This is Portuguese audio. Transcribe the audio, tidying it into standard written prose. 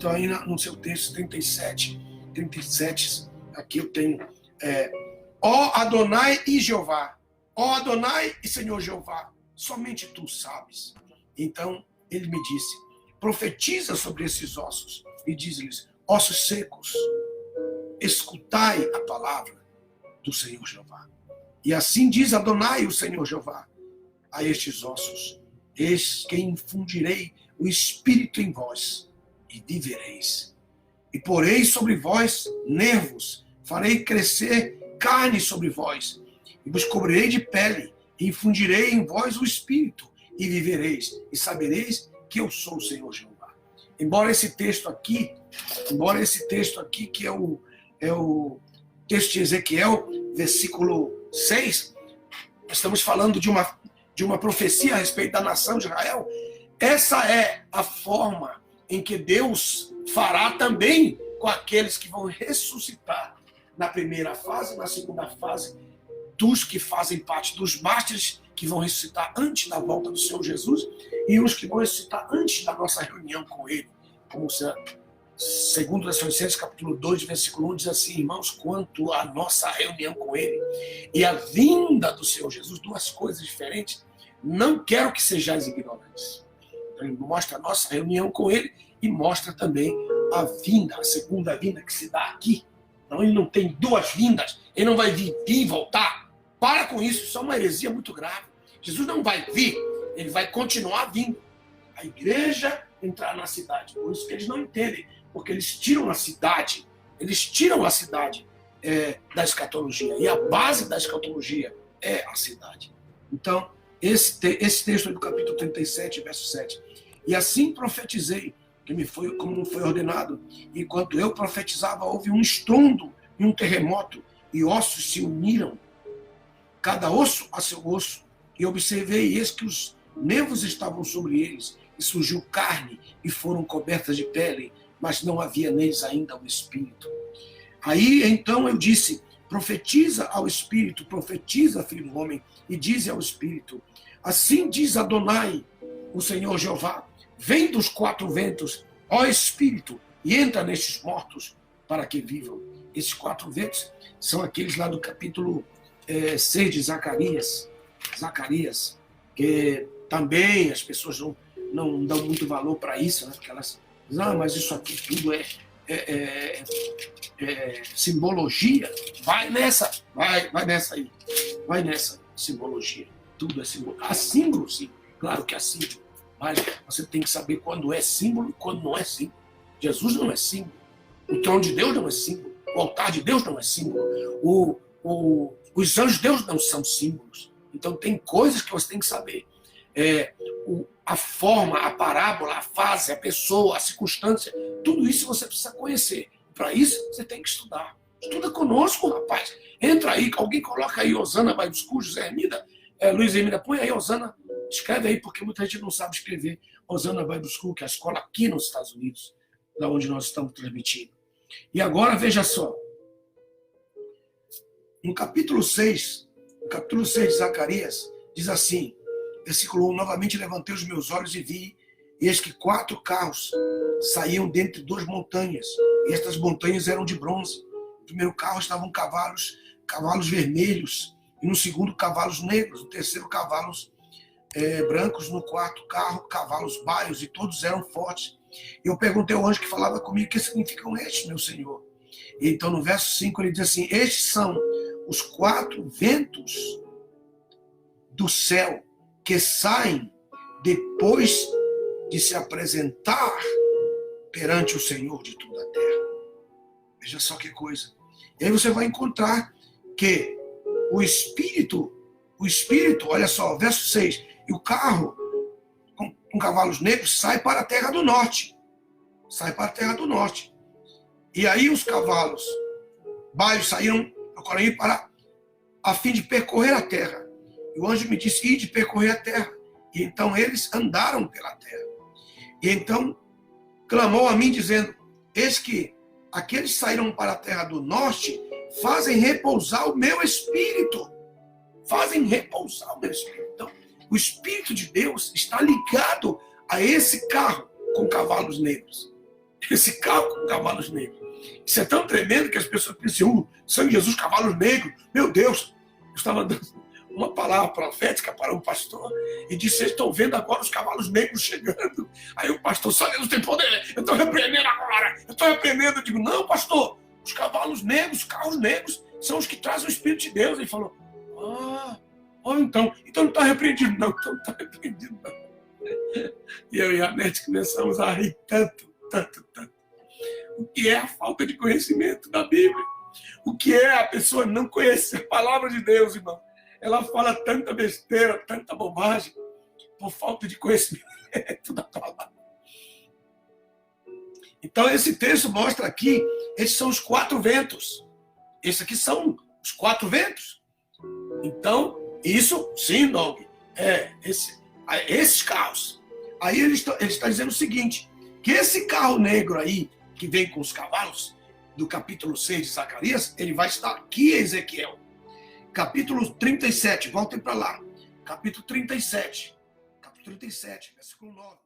Então aí no seu texto 37, aqui eu tenho ó Adonai e Jeová, ó Adonai e Senhor Jeová, somente tu sabes. Então ele me disse, profetiza sobre esses ossos e diz-lhes, ossos secos, escutai a palavra do Senhor Jeová. E assim diz Adonai, o Senhor Jeová, a estes ossos, eis que infundirei o Espírito em vós, e vivereis. E porei sobre vós nervos, farei crescer carne sobre vós, e vos cobrirei de pele, e infundirei em vós o Espírito, e vivereis, e sabereis que eu sou o Senhor Jeová. Embora esse texto aqui, que é o texto de Ezequiel, versículo 6, estamos falando de uma profecia a respeito da nação de Israel. Essa é a forma em que Deus fará também com aqueles que vão ressuscitar na primeira fase, na segunda fase, dos que fazem parte dos mártires, que vão ressuscitar antes da volta do Senhor Jesus, e os que vão ressuscitar antes da nossa reunião com Ele. Como segundo Tessalonicenses, capítulo 2, versículo 1, diz assim, irmãos, quanto à nossa reunião com Ele e a vinda do Senhor Jesus, duas coisas diferentes, não quero que sejais ignorantes. Então, ele mostra a nossa reunião com Ele e mostra também a vinda, a segunda vinda que se dá aqui. Então, ele não tem duas vindas, ele não vai vir e voltar. Para com isso, isso é uma heresia muito grave. Jesus não vai vir, ele vai continuar vindo. A igreja entrar na cidade, por isso que eles não entendem, porque eles tiram a cidade da escatologia, e a base da escatologia é a cidade. Então, esse texto é do capítulo 37, verso 7. E assim profetizei, como me foi ordenado, enquanto eu profetizava, houve um estrondo e um terremoto, e ossos se uniram, cada osso a seu osso, e observei, e eis que os nervos estavam sobre eles, e surgiu carne, e foram cobertas de pele, mas não havia neles ainda o Espírito. Aí, então, eu disse, profetiza ao Espírito, profetiza, filho do homem, e dize ao Espírito, assim diz Adonai, o Senhor Jeová, vem dos quatro ventos, ó Espírito, e entra nestes mortos, para que vivam. Esses quatro ventos são aqueles lá do capítulo 6 de Zacarias, que também as pessoas não dão muito valor para isso, né? Porque elas dizem, mas isso aqui tudo é simbologia. Vai nessa simbologia. Tudo é símbolo. Há símbolo, sim, claro que há símbolo, mas você tem que saber quando é símbolo e quando não é símbolo. Jesus não é símbolo. O trono de Deus não é símbolo. O altar de Deus não é símbolo. Os anjos de Deus não são símbolos. Então tem coisas que você tem que saber. A forma, a parábola, a fase, a pessoa, a circunstância, tudo isso você precisa conhecer. Para isso, você tem que estudar. Estuda conosco, rapaz. Entra aí, alguém coloca aí Osana Bible School, José Hermida, Luiz Hermida, põe aí Osana, escreve aí, porque muita gente não sabe escrever Osana Bible School, que é a escola aqui nos Estados Unidos, da onde nós estamos transmitindo. E agora, veja só. No capítulo 6 de Zacarias, diz assim, versículo 1, novamente levantei os meus olhos e vi, e eis que 4 carros saíam dentre 2 montanhas, e estas montanhas eram de bronze. No primeiro carro estavam cavalos vermelhos, e no segundo cavalos negros, no terceiro cavalos brancos, no quarto carro cavalos baios, e todos eram fortes. E eu perguntei ao anjo que falava comigo, o que significam estes, meu Senhor? E então no verso 5 ele diz assim, estes são os 4 ventos do céu que saem depois de se apresentar perante o Senhor de toda a terra. Veja só que coisa. E aí você vai encontrar que o Espírito, olha só, verso 6, e o carro com cavalos negros sai para a terra do norte. E aí os cavalos baios saíram a fim de percorrer a terra. E o anjo me disse, ide percorrer a terra. E então eles andaram pela terra. E então clamou a mim, dizendo, eis que aqueles saíram para a terra do norte, fazem repousar o meu espírito. Então, o Espírito de Deus está ligado a esse carro com cavalos negros. esse carro com cavalos negros. Isso é tão tremendo que as pessoas pensam, sangue Jesus, cavalos negros, meu Deus. Eu estava dando uma palavra profética para um pastor e disse, vocês estão vendo agora os cavalos negros chegando. Aí o pastor, só Deus tem poder, eu estou repreendendo agora, eu estou repreendendo. Eu digo, não, pastor, os cavalos negros, os carros negros, são os que trazem o Espírito de Deus. Ele falou, então não está repreendido não, então não está repreendido não. E eu e a Nete começamos a rir tanto. O que é a falta de conhecimento da Bíblia? O que é a pessoa não conhecer a palavra de Deus, irmão? Ela fala tanta besteira, tanta bobagem, por falta de conhecimento da palavra. Então, esse texto mostra aqui, esses são os 4 ventos. Esses aqui são os 4 ventos. Então, isso, sim, Dog, esses carros. Aí ele está dizendo o seguinte, que esse carro negro aí, que vem com os cavalos, do capítulo 6 de Zacarias, ele vai estar aqui em Ezequiel. Capítulo 37, voltem para lá. Capítulo 37, versículo 9.